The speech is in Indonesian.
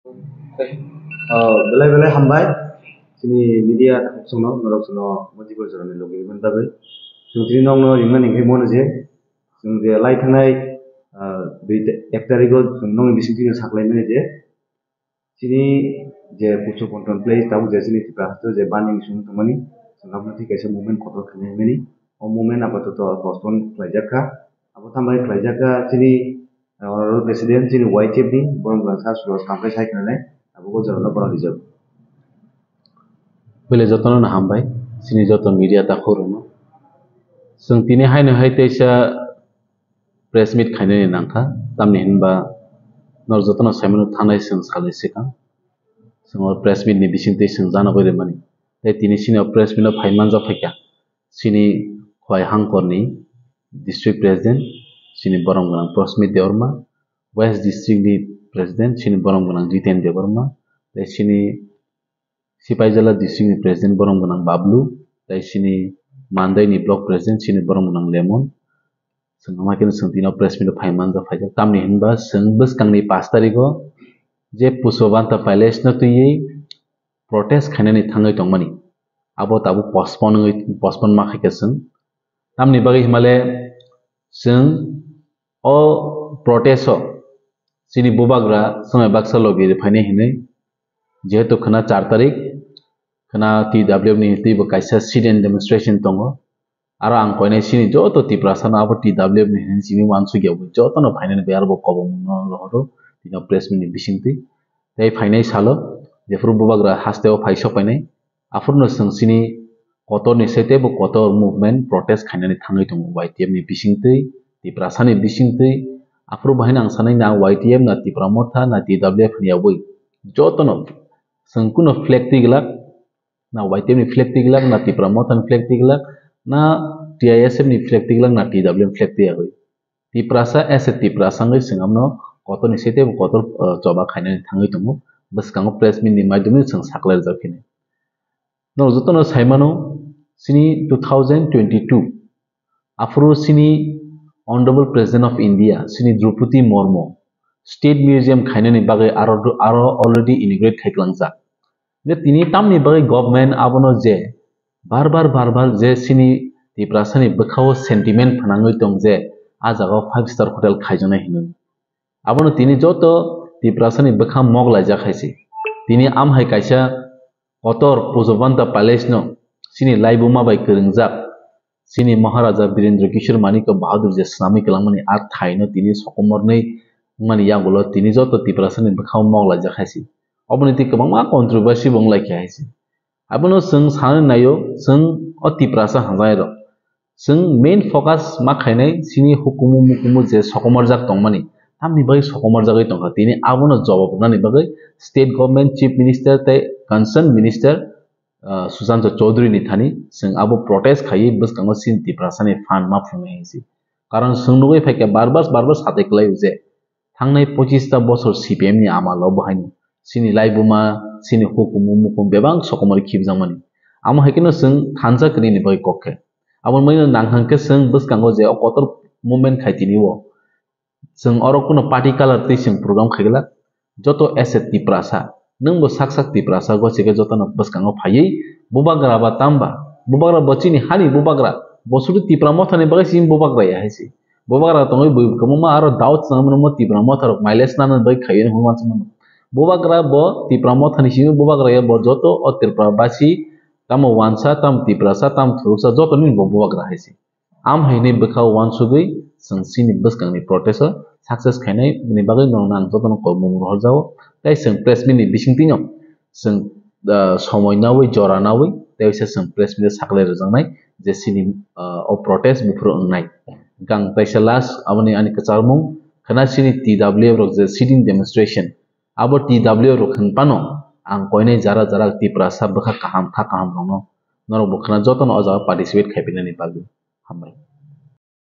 Belai belai hambai sini media sono norok sono motivate sono logi men tabe sungtri nong no ringman ingke mon je sung je lai thanai bi ektarigo nong bising tin saklai men je sini je puso control play tahu je sini tiba to je baning sung tumani sangam nanti kaisa moment kotor khane meni o moment apa to postpone klajaka apa tambai klajaka sini honorable president sini YTF ni borong bangsa sudah sampai saya kenal abu ko jaro borong dijab bele jotono na hambai sini joto media ta khorono sung tini haino hai teisa press meet khaine ni nangkha tamni hinba nor jotono saimano thanai sung salai sika sung press meet ni bisingte sung jana bore mani tai tini sini press meet no phaiman ja phaikya sini khwai hangkor ni district president sini borong ganang prosmit deorma west district ni president sini borong ganang jiten deorma tai sini Sipaijala district ni president borong ganang bablu tai sini mandai ni block president sini borong ganang lemon sung amakin sung tino press meet phaiman ja phaikya tamni hinba sung buskang ni 5 tarigo je pusovanta palace na tuyi protest khainani thangai tongmani abo tabu postpone ma khaike sung tamni bagi himale sung o protest o sini bubagra sungai baksa lobby phaine hinai jehetu khana 4 tarik khana TW ni tibo kaisa sit and demonstration tongo aro ang koine sini joto tiprasana abo TW ni hin sini wansu gyabu joto no phaine be arbo kobom no lohoro tino press meet ni bisingti tai phaine salo jefur bubagra hasteo phaisa paine afurno sung sini kotor ni sete bo kotor movement protest khainani thangai tongo YTF ni bisingti tiprasani bisingti afur bahina ang sanai na YTF na tipramotha na TWF ni abui joto no sung kuno flag tiglak na YTF ni flag tiglak na tipramotha ni flag tiglak na TISF ni flag tiglak na TWF flag tiagui tiprasa as a tiprasa ngai singamno kotor ni sete bo kotor choba khainani thangai tongo baskango press meet ni maidumi sung saklai jakine no jotono saimano sini 2022 afro sini honorable president of India sini Draupadi Murmu state museum khainani bagai aro already inaugurate khailangjak je tini tamni bagai government abono je barbar je sini tiprasani bakhao sentiment phanangoi tong je ajago 5-star hotel khaijana hinoi abono tini joto tiprasani bakham moglai jakhaisi tini amhai kaisa kotor pujobanta palace no sini laibuma bai keringjak sini Maharaja Birendra Kishore Manika Bahadur je Islami kelangmani at thaino tini sokomornei mani yagulo tini joto tiprasani bakham moglai jakhaisi oboni ti kabangma controversy bonglai khaisi abono sung sane nayo sung o tiprasa hangjai ro sung main focus ma khainai sini hukumu mukumu je sokomorjak tongmani tamni bai sokomorjagai tongha tini abono jawab nani bagai state government chief minister tai concerned minister Susanto Chaudhary ni thani sung abo protest khai buskango sin tiprasani fan ma phungai hisi karon sung nugui phaike barbar sathai klai je thangnai 25 ta bochor CPM ni amalo bahaini sini laibuma sini hukumu mukum bebang sokomori khibjamani amo haikino sung thanjak ni bai kokke abo maino nanghangke sung buskango je kotor movement khaitini wo sung oro kuno party color ti sung program khaigla joto asset tiprasa nungbo sak tiprasa go chike joto no buskango phaiyi bubagra ba tamba bubagra bachini hani bubagra bosuri tipramotha ni bagai sim bubagra ya haisi bubagra tongoi bui kamuma aro daut samno mo tipramotha rok miles nan bai khayen human samno bubagra bo tipramotha ni sim bubagra ya bo joto o tiprabasi tamo wansa tam tiprasa tam thusa joto ni bo bubagra haisi am haini bukha wansugui sini buskang ni protest success khainai ni bagai no nan joto no ko mumur horjao tai sung press meet ni bisingtingo sung সময় নাওই জরা নাওই তাইসে sung press meet saklai rwjaknai je sini o protest bufur ongnai gang taisa last aboni ani kacharmung khana sini TWF rok je sitting demonstration abo TWF rok khangpano ang koinai jara tiprasa bukha kaham rongno norok bukhana jotono ojaga participate khaipinani bagui hambai।